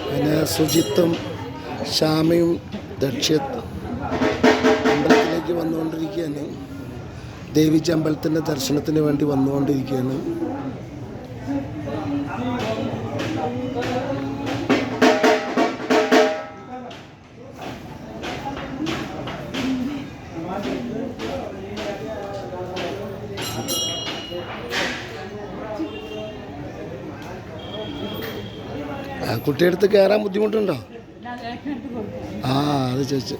പിന്നെ സുജിത്തും ശ്യാമയും ദക്ഷിത് അമ്പലത്തിലേക്ക് വന്നുകൊണ്ടിരിക്കുകയാണ്. ദേവീജി അമ്പലത്തിൻ്റെ ദർശനത്തിന് വേണ്ടി വന്നുകൊണ്ടിരിക്കുകയാണ്. കുട്ടിയെടുത്ത് കയറാൻ ബുദ്ധിമുട്ടുണ്ടോ? ആ അത് ചോദിച്ചു.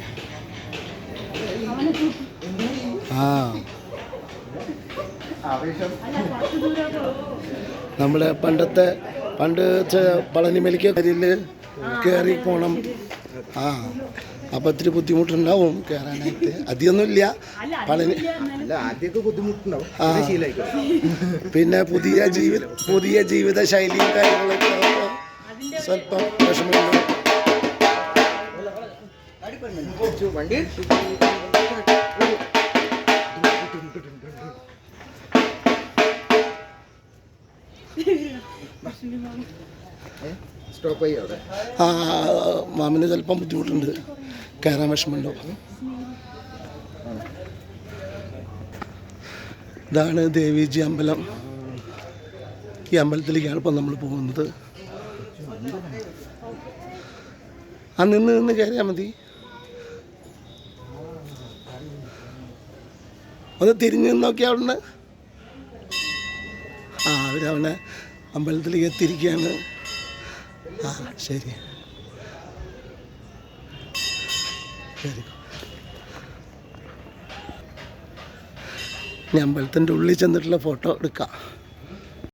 നമ്മുടെ പണ്ട് പളനിമലയ്ക്ക് കരിയിൽ കയറി പോകണം. അപ്പം ഇത്തിരി ബുദ്ധിമുട്ടുണ്ടാവും കയറാനായിട്ട്. അധികമൊന്നുമില്ല പളനി. പിന്നെ പുതിയ ജീവിത ശൈലിയും കാര്യങ്ങളൊക്കെ സ്വല്പം വിഷമമുണ്ട്. മാമിന് ചിലപ്പം ബുദ്ധിമുട്ടുണ്ട്, കയറാൻ വിഷമമുണ്ടാവും. ഇതാണ് ദേവീജി അമ്പലം. ഈ അമ്പലത്തിലേക്കാണ് ഇപ്പം നമ്മൾ പോകുന്നത്. നിന്ന് കയറിയാൽ മതി. ഒന്ന് തിരിഞ്ഞ് നോക്കിയാൽ അവിടുന്ന് അവരവനെ അമ്പലത്തിലേക്ക് എത്തിയിരിക്കുകയാണ്. ശരി ശരി. ഇനി അമ്പലത്തിൻ്റെ ഉള്ളിൽ ചെന്നിട്ടുള്ള ഫോട്ടോ എടുക്കാം.